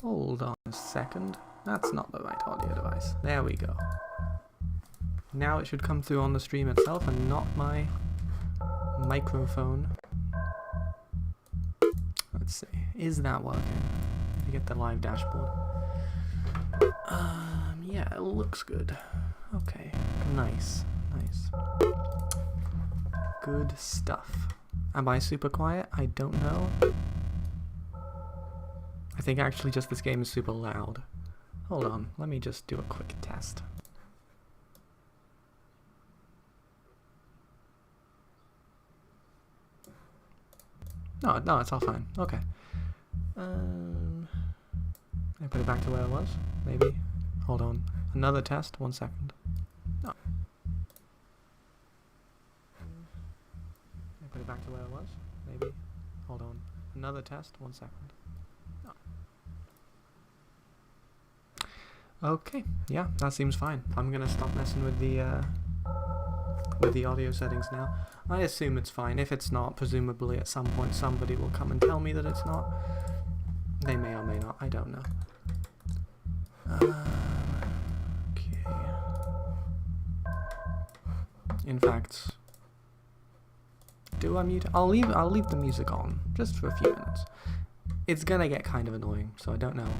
Hold on a second. That's not the right audio device. There we go. Now it should come through on the stream itself and not my microphone. Let's see. Is that working? Let me get the live dashboard. Yeah, it looks good. Okay. Nice. Nice. Good stuff. Am I super quiet? I don't know. I think actually just this game is super loud. Hold on, let me just do a quick test. No, it's all fine. Okay. I put it back to where it was. Maybe. Hold on. Another test. 1 second. No. I put it back to where it was. Maybe. Hold on. Another test. 1 second. No. Okay. Yeah, that seems fine. I'm gonna stop messing with the audio settings now. I assume it's fine. If it's not, presumably at some point somebody will come and tell me that it's not. They may or may not. I don't know. Okay. In fact, do I mute? I'll leave the music on just for a few minutes. It's gonna get kind of annoying, so I don't know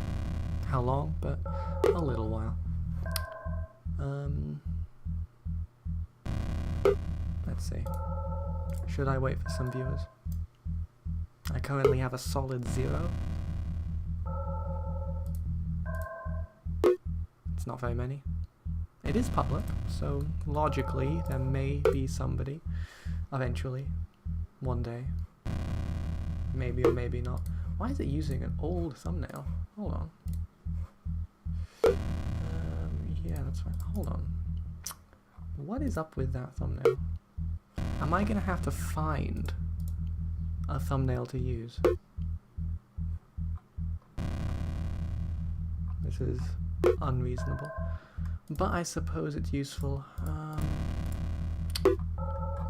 how long, but a little while. Let's see. Should I wait for some viewers? I currently have a solid 0. It's not very many. It is public, so logically there may be somebody eventually, one day. Maybe or maybe not. Why is it using an old thumbnail? Hold on. Yeah, that's fine. Hold on. What is up with that thumbnail? Am I gonna have to find a thumbnail to use? This is unreasonable. But I suppose it's useful. I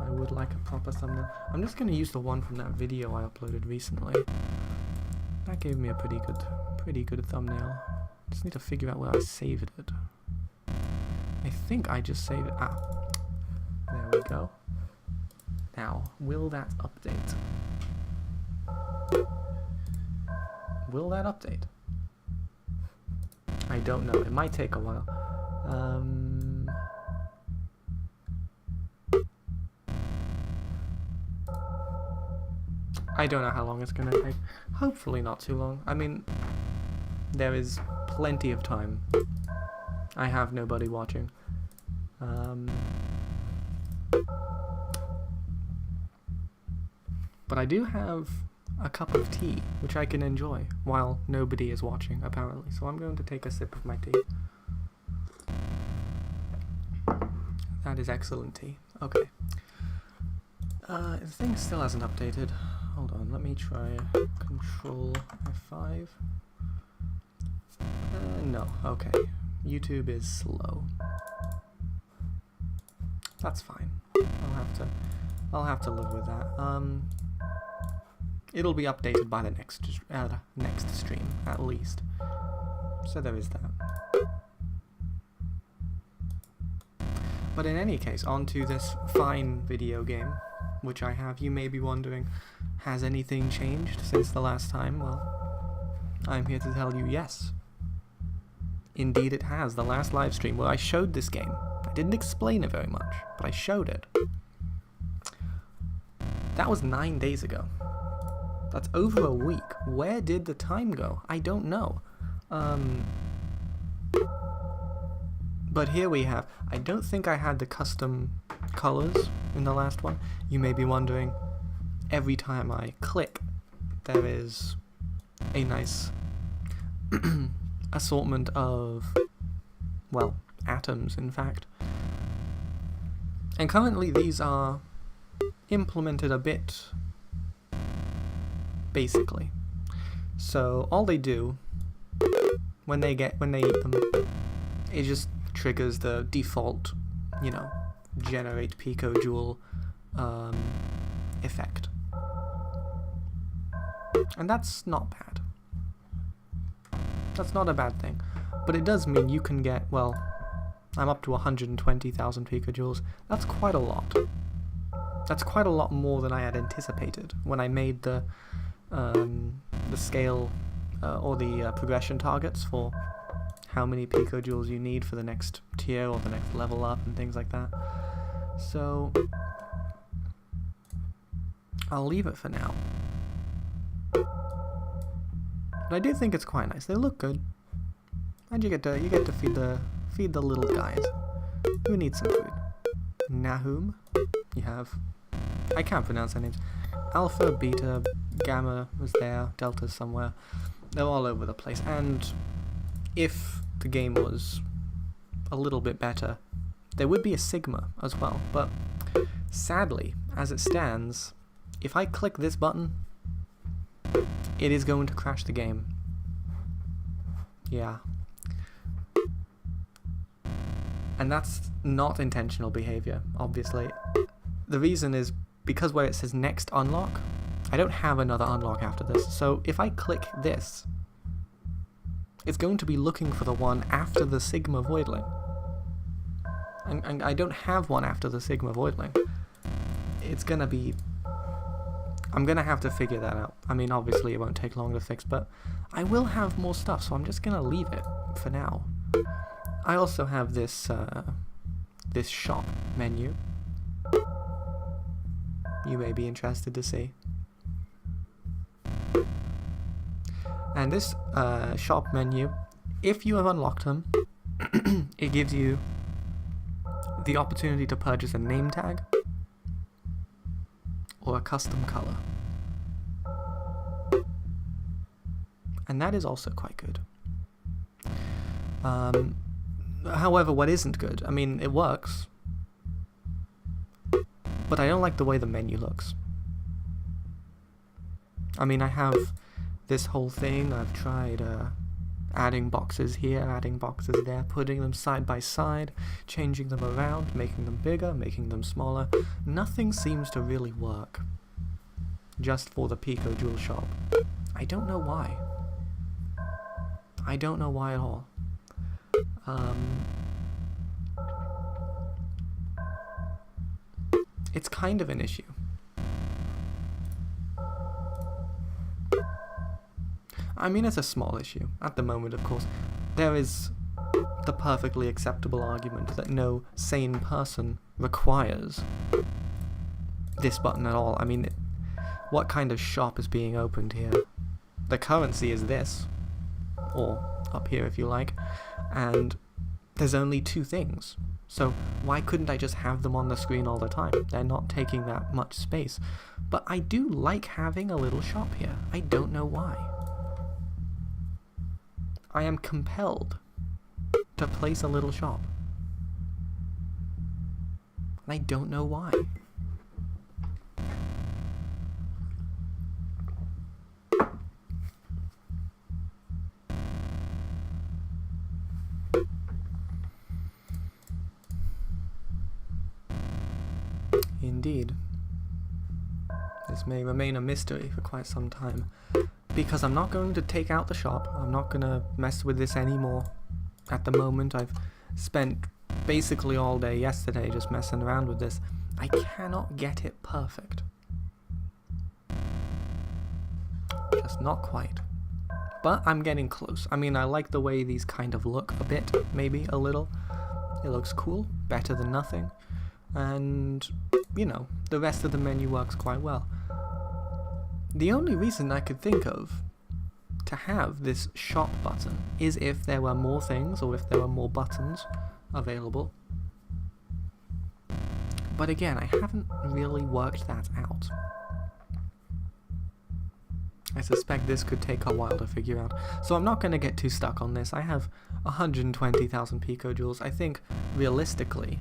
would like a proper thumbnail. I'm just gonna use the one from that video I uploaded recently. That gave me a pretty good thumbnail. Just need to figure out where I saved it. I think I just saved it. Ah, there we go. Now, will that update? Will that update? I don't know. It might take a while. I don't know how long it's gonna take. Hopefully not too long. I mean, there is plenty of time. I have nobody watching. But I do have a cup of tea, which I can enjoy while nobody is watching, apparently. So I'm going to take a sip of my tea. That is excellent tea. Okay. The thing still hasn't updated. Hold on, let me try Control F5. No, okay. YouTube is slow. That's fine. I'll have to live with that. It'll be updated by the next stream, at least. So there is that. But in any case, on to this fine video game, which I have. You may be wondering, has anything changed since the last time? Well, I'm here to tell you yes. Indeed it has. The last live stream where I showed this game. I didn't explain it very much, but I showed it. That was 9 days ago. That's over a week. Where did the time go? I don't know. But here we have. I don't think I had the custom colors in the last one. You may be wondering, every time I click, there is a nice assortment of, well, atoms, in fact. And currently these are implemented a bit basically. So all they do when they eat them, it just triggers the default, you know, generate picojoule effect. And that's not bad. That's not a bad thing. But it does mean you can get, well, I'm up to 120,000 picojoules. That's quite a lot. That's quite a lot more than I had anticipated when I made the scale or the progression targets for how many picojoules you need for the next tier or the next level up and things like that. So I'll leave it for now. But I do think it's quite nice. They look good, and you get to feed the little guys who need some food. Nahum, you have, I can't pronounce their names. Alpha, Beta, Gamma was there, Delta's somewhere. They're all over the place. And if the game was a little bit better, there would be a Sigma as well. But sadly, as it stands, if I click this button, it is going to crash the game. Yeah. And that's not intentional behavior, obviously. The reason is because where it says next unlock, I don't have another unlock after this. So if I click this, it's going to be looking for the one after the Sigma Voidling. And I don't have one after the Sigma Voidling. It's gonna be... I'm gonna have to figure that out. I mean, obviously it won't take long to fix, but I will have more stuff, so I'm just gonna leave it for now. I also have this this shop menu. You may be interested to see. And this shop menu, if you have unlocked them, it gives you the opportunity to purchase a name tag or a custom color. And that is also quite good. However, what isn't good, I mean, it works, but I don't like the way the menu looks. I mean, I have this whole thing, I've tried adding boxes here, adding boxes there, putting them side by side, changing them around, making them bigger, making them smaller. Nothing seems to really work just for the picojoule shop. I don't know why. I don't know why at all. It's kind of an issue. I mean, it's a small issue. At the moment, of course, there is the perfectly acceptable argument that no sane person requires this button at all. I mean, what kind of shop is being opened here? The currency is this, or up here if you like, and there's only two things. So why couldn't I just have them on the screen all the time? They're not taking that much space. But I do like having a little shop here. I don't know why. I am compelled to place a little shop. And I don't know why. Indeed. This may remain a mystery for quite some time, because I'm not going to take out the shop. I'm not going to mess with this anymore. At the moment, I've spent basically all day yesterday just messing around with this. I cannot get it perfect. Just not quite. But I'm getting close. I mean, I like the way these kind of look a bit, maybe a little. It looks cool, better than nothing. And, you know, the rest of the menu works quite well. The only reason I could think of to have this shop button is if there were more things or if there were more buttons available. But again, I haven't really worked that out. I suspect this could take a while to figure out. So I'm not going to get too stuck on this. I have 120,000 picojoules. I think, realistically,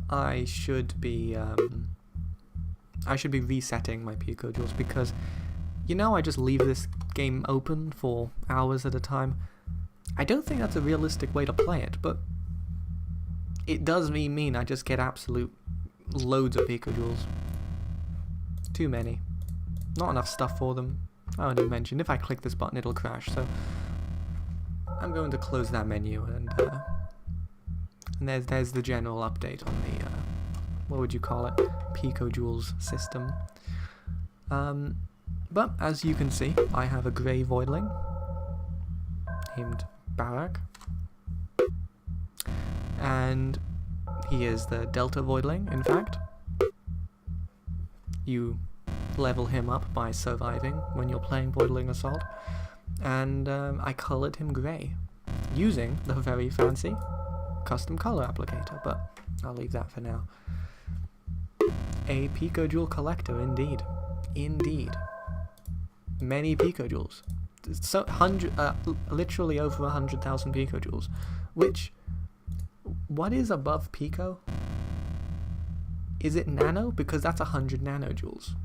I should be resetting my picojoules because, you know, I just leave this game open for hours at a time. I don't think that's a realistic way to play it, but it does mean I just get absolute loads of picojoules. Too many. Not enough stuff for them. I already mentioned, if I click this button it'll crash, so I'm going to close that menu, and there's the general update on the, what would you call it, picojoules system. But as you can see, I have a grey voidling named Barak, and he is the Delta Voidling, in fact. You level him up by surviving when you're playing Voidling Assault, and I coloured him grey, using the very fancy custom colour applicator, but I'll leave that for now. A picojoule collector, indeed. Indeed. Many picojoules. So, literally over 100,000 picojoules, which, what is above pico? Is it nano? Because that's 100 nanojoules.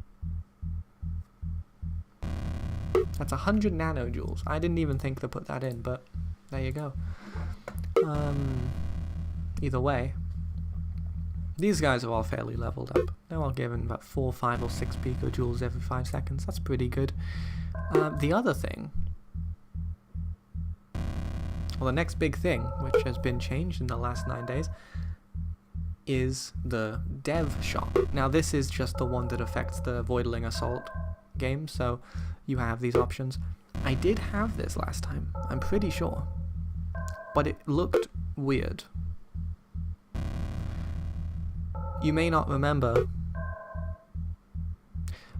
That's 100 nanojoules. I didn't even think to put that in, but there you go. Either way, these guys are all fairly leveled up. They're all given about 4, 5, or 6 picojoules every 5 seconds. That's pretty good. The other thing, well, the next big thing, which has been changed in the last 9 days, is the dev shop. Now, this is just the one that affects the Voidling Assault game, so you have these options. I did have this last time, I'm pretty sure, but it looked weird. You may not remember,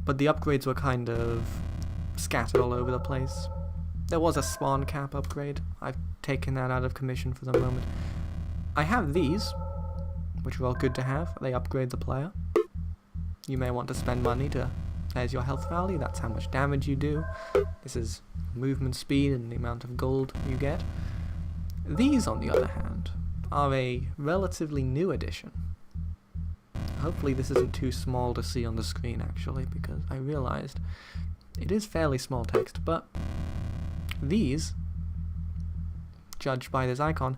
but the upgrades were kind of scattered all over the place. There was a spawn cap upgrade. I've taken that out of commission for the moment. I have these, which are all good to have. They upgrade the player. You may want to spend money to... There's your health value, that's how much damage you do. This is movement speed and the amount of gold you get. These, on the other hand, are a relatively new addition. Hopefully this isn't too small to see on the screen, actually, because I realized it is fairly small text, but these, judged by this icon,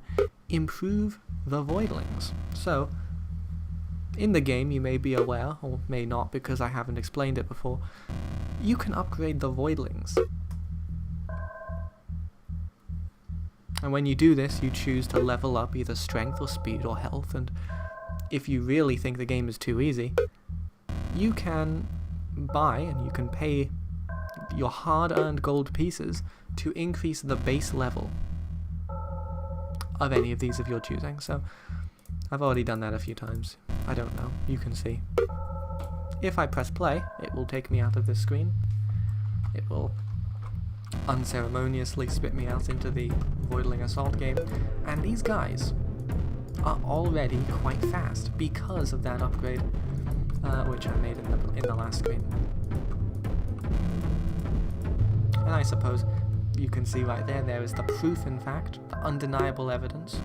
improve the Voidlings. So, in the game, you may be aware, or may not because I haven't explained it before, you can upgrade the Voidlings. And when you do this, you choose to level up either strength or speed or health, and if you really think the game is too easy, you can buy and you can pay your hard-earned gold pieces to increase the base level of any of these of your choosing. So I've already done that a few times. I don't know, you can see. If I press play, it will take me out of this screen. It will unceremoniously spit me out into the Voidling Assault game, and these guys are already quite fast because of that upgrade, which I made in the last screen. And I suppose you can see right there is the proof, in fact, the undeniable evidence.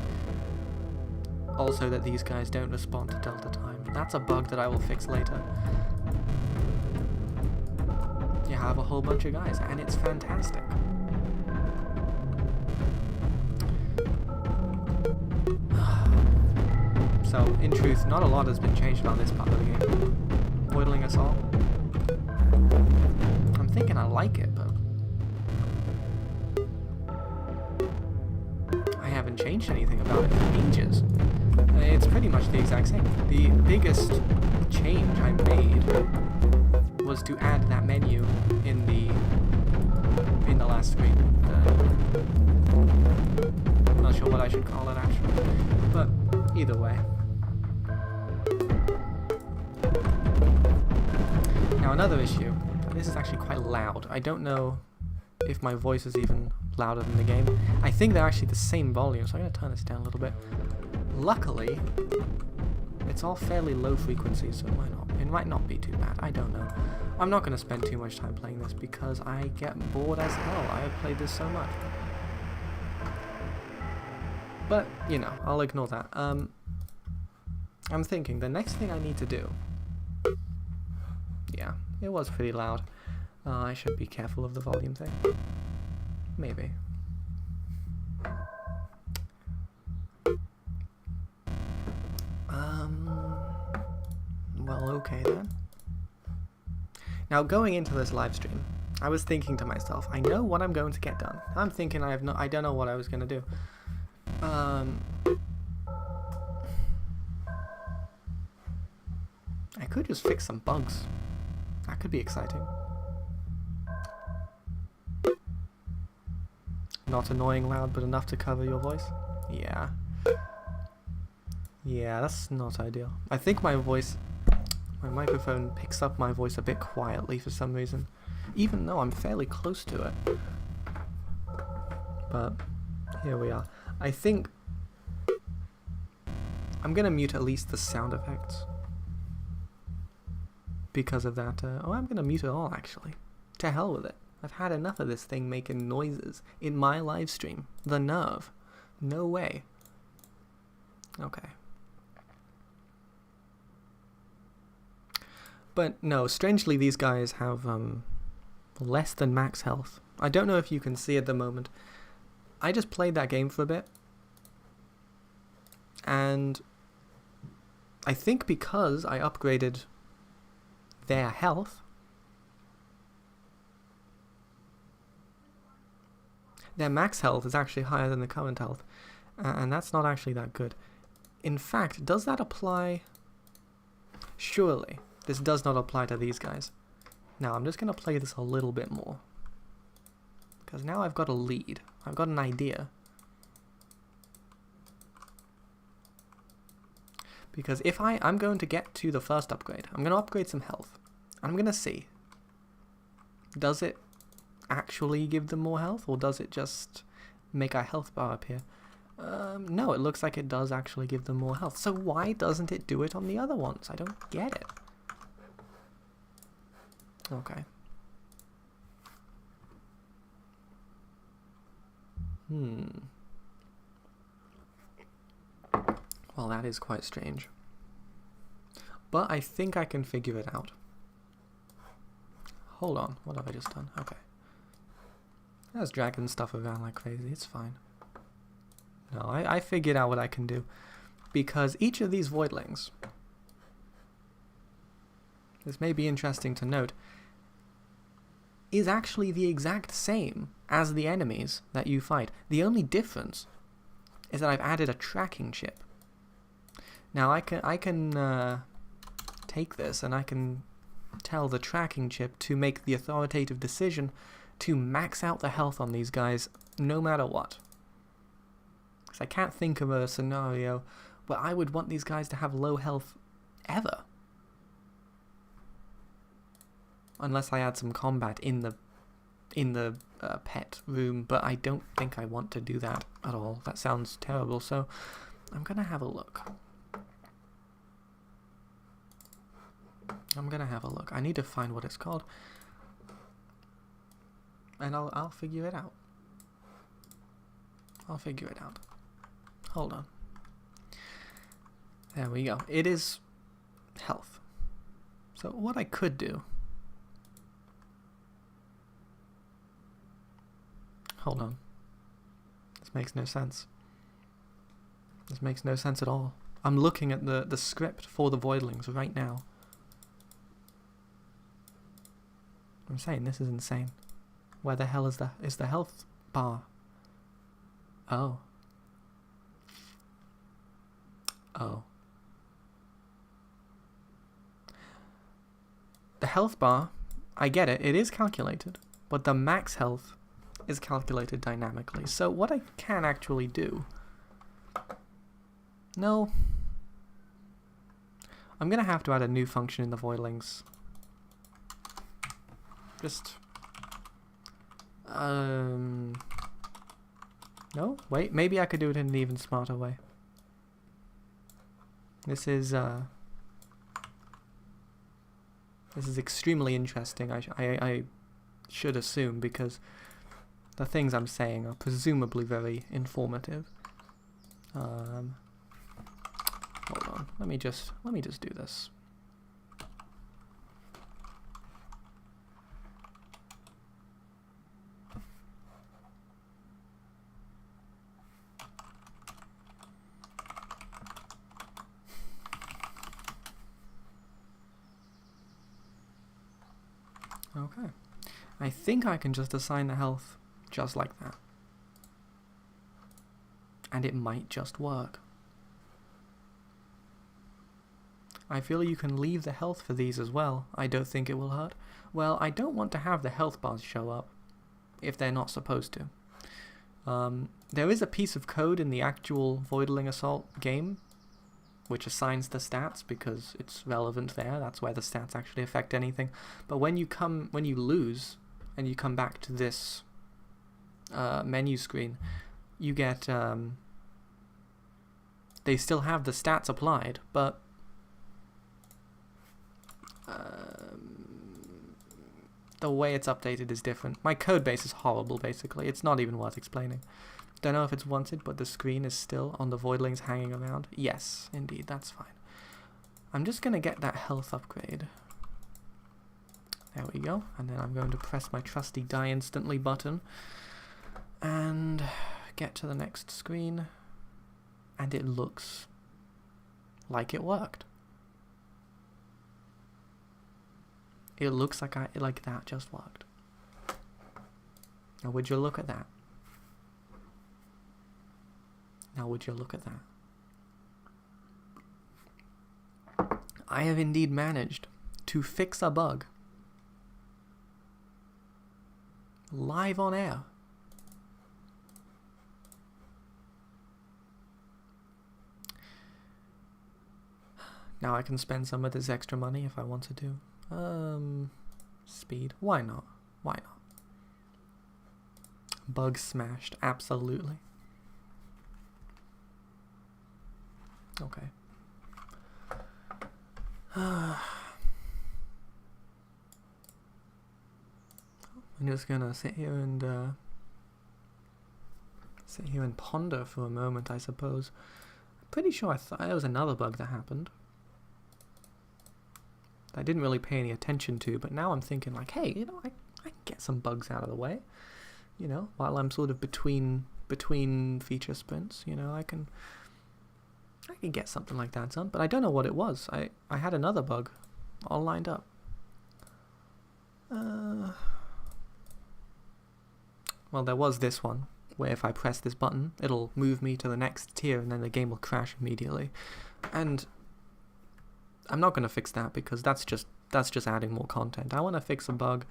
Also that these guys don't respond to delta time. That's a bug that I will fix later. You have a whole bunch of guys, and it's fantastic. So, in truth, not a lot has been changed on this part of the game. Voidling Assault. I'm thinking I like it, but I haven't changed anything about it in ages. It's pretty much the exact same. The biggest change I made was to add that menu in the last screen. I'm not sure what I should call it actually, but either way. Now another issue. This is actually quite loud. I don't know if my voice is even louder than the game. I think they're actually the same volume, so I'm going to turn this down a little bit. Luckily, it's all fairly low frequency, so it might not be too bad. I don't know. I'm not going to spend too much time playing this because I get bored as hell. I have played this so much. But, you know, I'll ignore that. I'm thinking the next thing I need to do... Yeah, it was pretty loud. I should be careful of the volume thing. Maybe. Well, okay then. Now, going into this live stream, I was thinking to myself, I know what I'm going to get done. I'm thinking I don't know what I was going to do. I could just fix some bugs. That could be exciting. Not annoying loud, but enough to cover your voice? Yeah. Yeah, that's not ideal. I think my microphone picks up my voice a bit quietly for some reason. Even though I'm fairly close to it. But here we are. I think I'm gonna mute at least the sound effects. Because of that, I'm gonna mute it all actually. To hell with it. I've had enough of this thing making noises in my live stream. The nerve. No way. Okay. But no, strangely these guys have less than max health. I don't know if you can see at the moment. I just played that game for a bit. And I think because I upgraded their health, their max health is actually higher than the current health, and that's not actually that good. In fact, does that apply? Surely, this does not apply to these guys. Now, I'm just going to play this a little bit more, because now I've got a lead. I've got an idea. Because if I'm going to get to the first upgrade, I'm going to upgrade some health. I'm going to see, does it actually give them more health, or does it just make a health bar appear? No, it looks like it does actually give them more health. So why doesn't it do it on the other ones? I don't get it. Okay. Well, that is quite strange. But I think I can figure it out. Hold on, what have I just done? Okay. I was dragging stuff around like crazy, it's fine. No, I figured out what I can do. Because each of these Voidlings, this may be interesting to note, is actually the exact same as the enemies that you fight. The only difference is that I've added a tracking chip. Now I can take this and I can tell the tracking chip to make the authoritative decision to max out the health on these guys no matter what. Because I can't think of a scenario where I would want these guys to have low health ever. Unless I add some combat in the pet room, but I don't think I want to do that at all. That sounds terrible, so I'm gonna have a look. I need to find what it's called, and I'll figure it out. Hold on. There we go. It is health. So what I could do. Hold on. This makes no sense. This makes no sense at all. I'm looking at the script for the Voidlings right now. I'm saying this is insane. Where the hell is the health bar? Oh. Oh. The health bar, I get it, it is calculated, but the max health is calculated dynamically. So what I can actually do... No. I'm gonna have to add a new function in the Voidlings. Just... No? Wait, maybe I could do it in an even smarter way. This is extremely interesting, I should assume, because the things I'm saying are presumably very informative. Hold on, let me just do this. Okay. I think I can just assign the health just like that. And it might just work. I feel you can leave the health for these as well. I don't think it will hurt. Well, I don't want to have the health bars show up if they're not supposed to. There is a piece of code in the actual Voidling Assault game which assigns the stats because it's relevant there. That's where the stats actually affect anything. But when you lose and you come back to this menu screen, you get they still have the stats applied, but the way it's updated is different. My code base is horrible, basically. It's not even worth explaining. Don't know if it's wanted, but the screen is still on the Voidlings hanging around. Yes, indeed, that's fine. I'm just going to get that health upgrade. There we go. And then I'm going to press my trusty die instantly button and get to the next screen. And it looks like it worked. It looks like that just worked. Now would you look at that? Now would you look at that? I have indeed managed to fix a bug. Live on air. Now I can spend some of this extra money if I wanted to. Speed. Why not? Why not? Bug smashed. Absolutely. Okay. I'm just gonna sit here and ponder for a moment, I suppose. I'm pretty sure I thought there was another bug that happened. I didn't really pay any attention to, but now I'm thinking like, hey, you know, I can get some bugs out of the way, you know, while I'm sort of between feature sprints, you know, I can get something like that done, but I don't know what it was. I had another bug all lined up. Well, there was this one where if I press this button, it'll move me to the next tier and then the game will crash immediately. And I'm not going to fix that because that's just adding more content. I want to fix a bug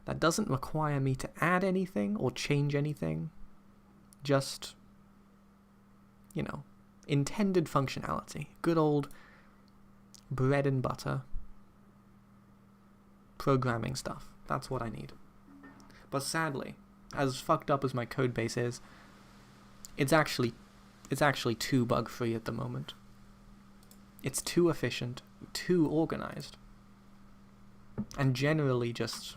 that doesn't require me to add anything or change anything. Just, you know, intended functionality. Good old bread and butter programming stuff. That's what I need. But sadly, as fucked up as my code base is, it's actually too bug free at the moment. It's too efficient, too organized, and generally just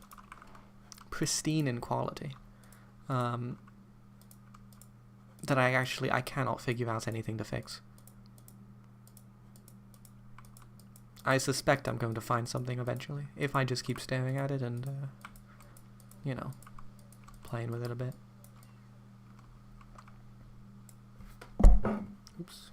pristine in quality. That I cannot figure out anything to fix. I suspect I'm going to find something eventually, if I just keep staring at it and, you know, playing with it a bit. Oops.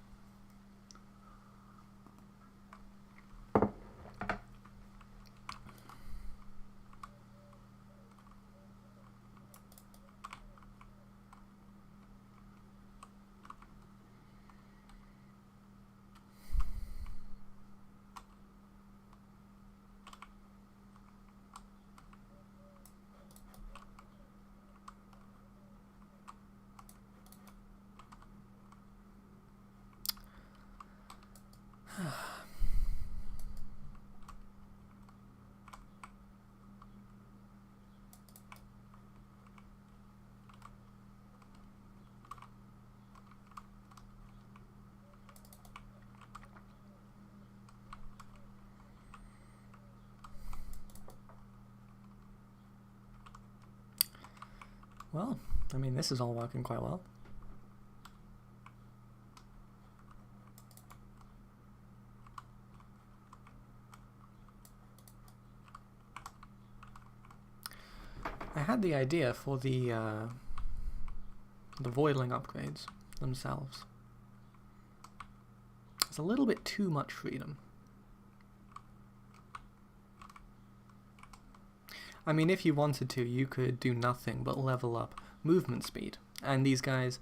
Well, I mean, this is all working quite well. I had the idea for the Voidling upgrades themselves. It's a little bit too much freedom. I mean, if you wanted to, you could do nothing but level up movement speed, and these guys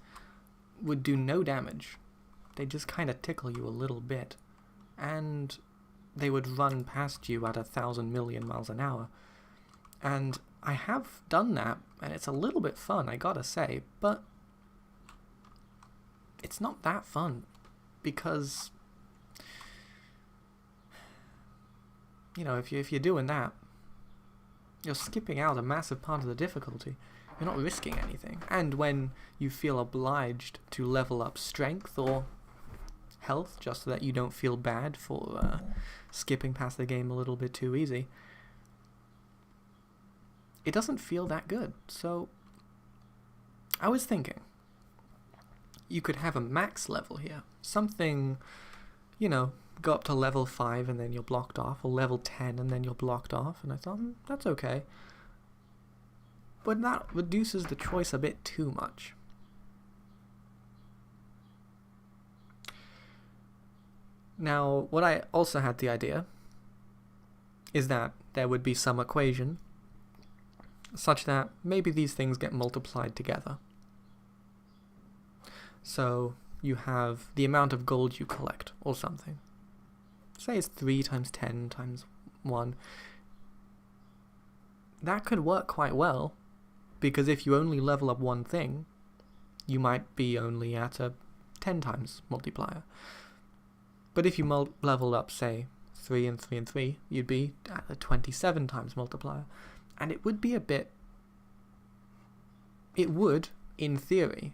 would do no damage. They just kind of tickle you a little bit, and they would run past you at 1,000 million miles an hour. And I have done that, and it's a little bit fun, I gotta say, but it's not that fun, because, you know, if you're doing that, you're skipping out a massive part of the difficulty. You're not risking anything. And when you feel obliged to level up strength or health, just so that you don't feel bad for skipping past the game a little bit too easy, it doesn't feel that good. So I was thinking you could have a max level here. Something, you know, go up to level 5 and then you're blocked off, or level 10 and then you're blocked off. And I thought, that's okay. But that reduces the choice a bit too much. Now, what I also had the idea is that there would be some equation such that maybe these things get multiplied together. So you have the amount of gold you collect or something. Say it's 3 times 10 times 1. That could work quite well, because if you only level up one thing, you might be only at a 10 times multiplier. But if you level up, say, 3 and 3 and 3, you'd be at a 27 times multiplier. And it would be a bit... It would, in theory,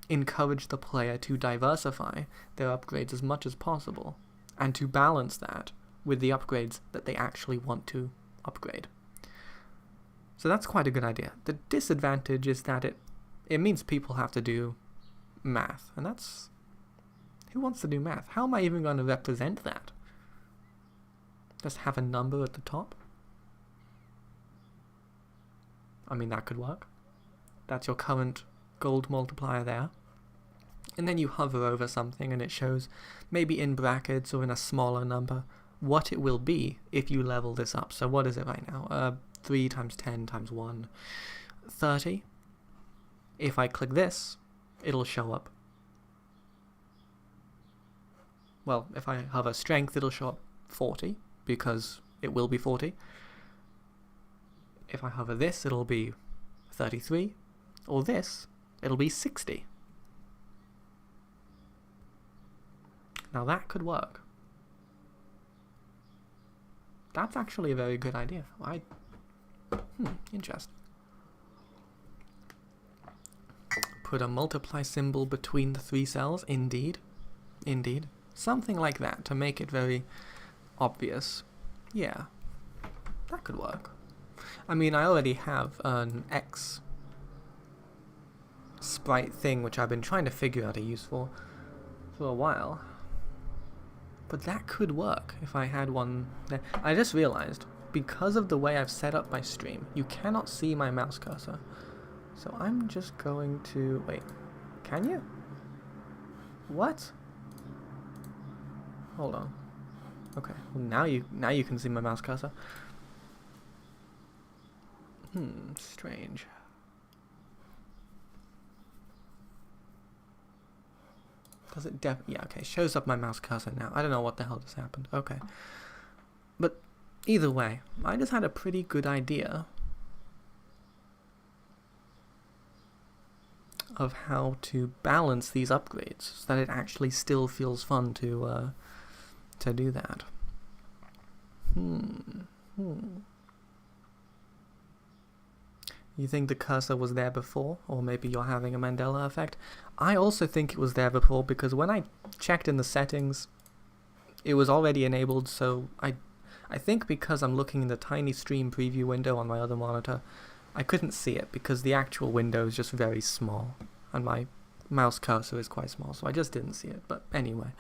encourage the player to diversify their upgrades as much as possible, and to balance that with the upgrades that they actually want to upgrade. So that's quite a good idea. The disadvantage is that it means people have to do math, and that's... Who wants to do math? How am I even going to represent that? Just have a number at the top? I mean, that could work. That's your current gold multiplier there. And then you hover over something and it shows, maybe in brackets or in a smaller number, what it will be if you level this up. So what is it right now? 3 times 10 times 1, 30. If I click this, it'll show up. Well, if I hover strength, it'll show up 40, because it will be 40. If I hover this, it'll be 33. Or this, it'll be 60. Now that could work. That's actually a very good idea. Interesting. Put a multiply symbol between the 3 cells. Indeed. Indeed. Something like that to make it very obvious. Yeah. That could work. I mean, I already have an X sprite thing which I've been trying to figure out a use for a while. But that could work if I had one there. I just realized, because of the way I've set up my stream, you cannot see my mouse cursor. So I'm just going to... Wait, can you? What? Hold on. Okay, well now you can see my mouse cursor. Strange. Does it yeah, okay, shows up my mouse cursor now. I don't know what the hell just happened. Okay. But either way, I just had a pretty good idea of how to balance these upgrades so that it actually still feels fun to do that. You think the cursor was there before, or maybe you're having a Mandela effect? I also think it was there before, because when I checked in the settings, it was already enabled, so I think because I'm looking in the tiny stream preview window on my other monitor, I couldn't see it, because the actual window is just very small, and my mouse cursor is quite small, so I just didn't see it, but anyway.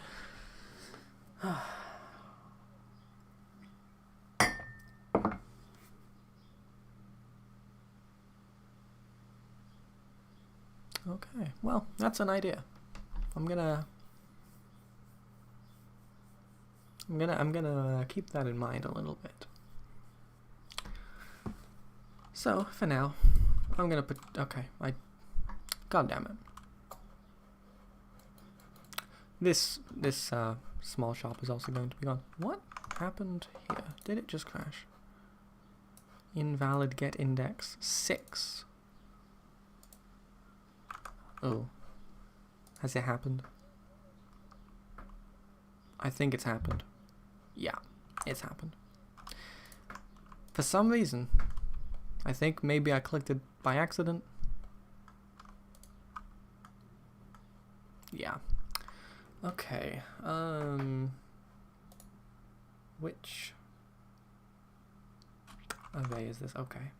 Okay, well, that's an idea. I'm gonna keep that in mind a little bit. So, for now, I'm gonna put... Okay, God damn it. This small shop is also going to be gone. What happened here? Did it just crash? Invalid get index 6. Oh. Has it happened? I think it's happened. Yeah, it's happened. For some reason, I think maybe I clicked it by accident. Yeah. Okay. Which array is this? Okay.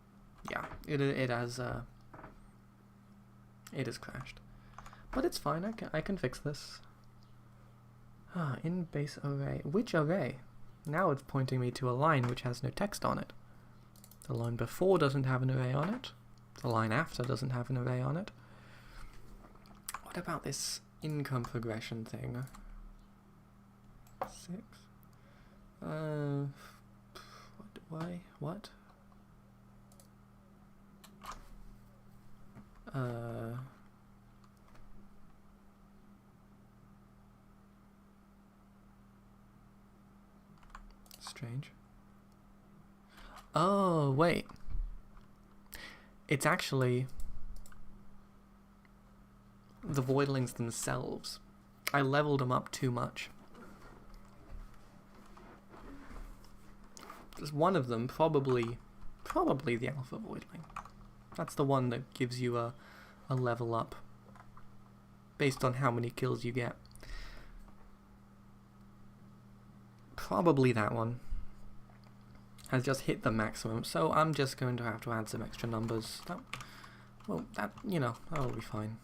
Yeah, it has crashed. But it's fine. I can fix this. In base array. Which array? Now it's pointing me to a line which has no text on it. The line before doesn't have an array on it. The line after doesn't have an array on it. What about this income progression thing? 6. Why? What? Strange. Oh, wait. It's actually the Voidlings themselves. I leveled them up too much. There's one of them, probably the Alpha Voidling. That's the one that gives you a level up based on how many kills you get. Probably that one has just hit the maximum, so I'm just going to have to add some extra numbers. That'll be fine.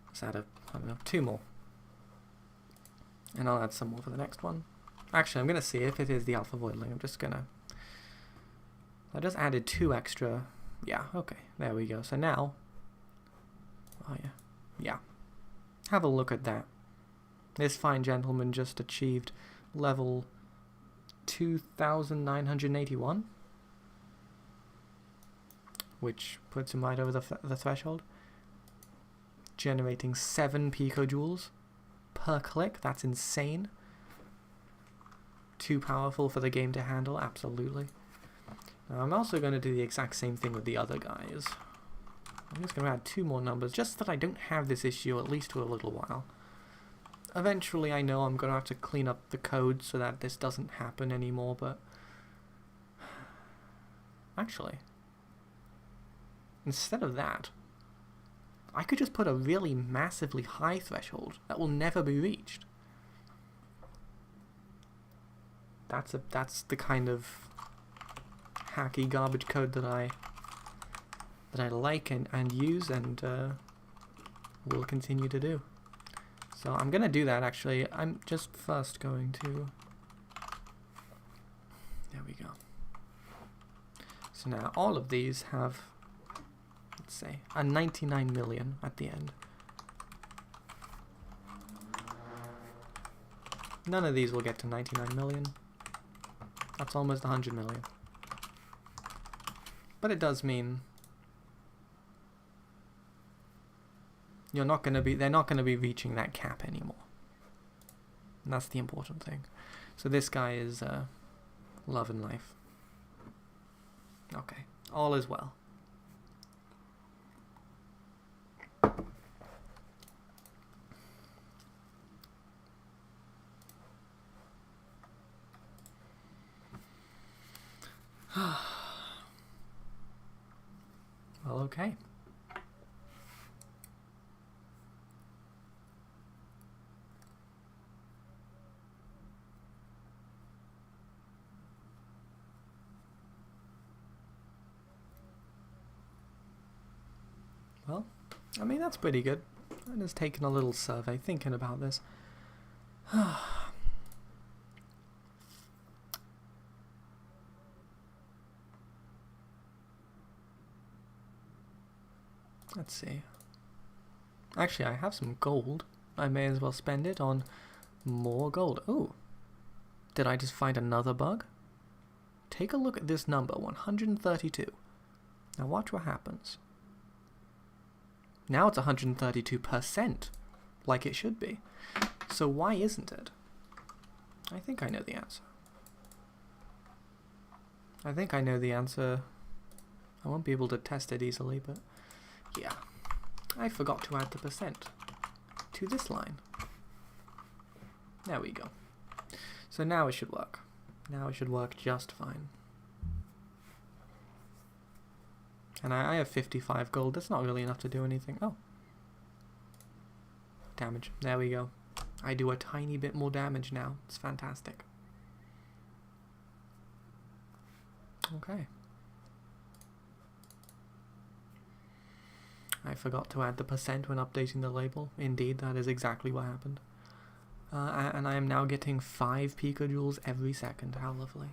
Let's add I don't know, 2 more. And I'll add some more for the next one. Actually, I'm going to see if it is the Alpha Voidling. I just added 2 extra. Yeah, okay, there we go. So now, yeah. Have a look at that. This fine gentleman just achieved level 2,981, which puts him right over the threshold. Generating 7 picojoules per click. That's insane. Too powerful for the game to handle, absolutely. Now, I'm also going to do the exact same thing with the other guys. I'm just going to add 2 more numbers, just that I don't have this issue at least for a little while. Eventually, I know I'm going to have to clean up the code so that this doesn't happen anymore, but... Actually, instead of that, I could just put a really massively high threshold that will never be reached. That's the kind of hacky garbage code that I like and use and will continue to do. So I'm gonna do that actually. I'm just first going to... There we go. So now all of these have, let's say, a 99 million at the end. None of these will get to 99 million. That's almost 100 million. But it does mean they're not going to be reaching that cap anymore. And that's the important thing. So this guy is love and life. Okay, all is well. Well, okay. Well, I mean, that's pretty good. I'm just taking a little survey, thinking about this. Let's see. Actually, I have some gold. I may as well spend it on more gold. Ooh. Did I just find another bug? take a look at this number, 132. Now watch what happens. Now it's 132%, like it should be. So why isn't it? I think I know the answer. I won't be able to test it easily, but yeah. I forgot to add the percent to this line. There we go. So now it should work. Now it should work just fine. And I have 55 gold. That's not really enough to do anything. Oh. Damage. There we go. I do a tiny bit more damage now. It's fantastic. Okay. I forgot to add the percent when updating the label. Indeed, that is exactly what happened. And I am now getting 5 picojoules every second. How lovely.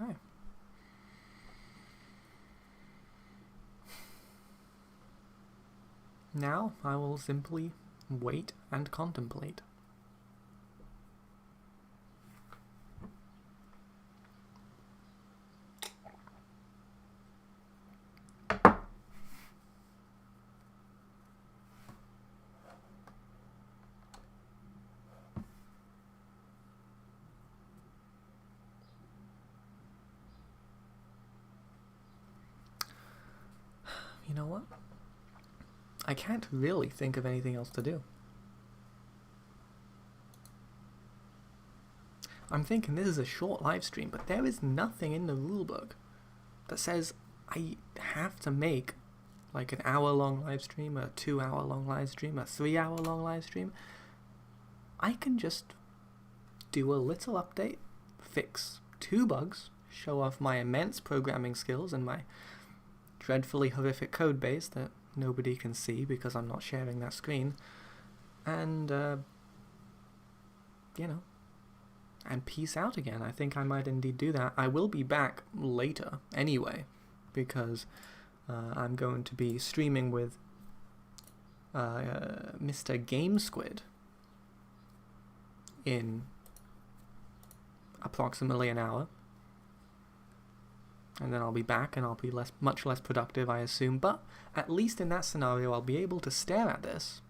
Okay. Now I will simply wait and contemplate. You know what? I can't really think of anything else to do. I'm thinking this is a short live stream, but there is nothing in the rulebook that says I have to make like an hour-long live stream, a 2-hour-long live stream, a 3-hour-long live stream. I can just do a little update, fix 2 bugs, show off my immense programming skills and my dreadfully horrific code base that nobody can see because I'm not sharing that screen, and you know, and peace out again. I think I might indeed do that. I will be back later anyway, because I'm going to be streaming with Mr. Game Squid in approximately an hour. And then I'll be back and I'll be much less productive, I assume. But at least in that scenario, I'll be able to stare at this.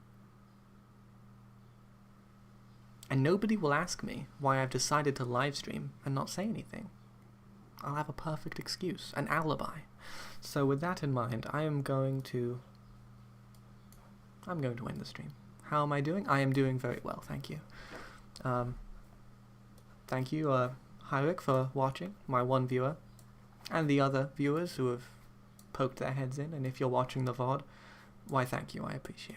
And nobody will ask me why I've decided to live stream and not say anything. I'll have a perfect excuse, an alibi. So with that in mind, I'm going to end the stream. How am I doing? I am doing very well, thank you. Thank you, Hyric, for watching, my one viewer. And the other viewers who have poked their heads in, and if you're watching the VOD, why thank you, I appreciate it.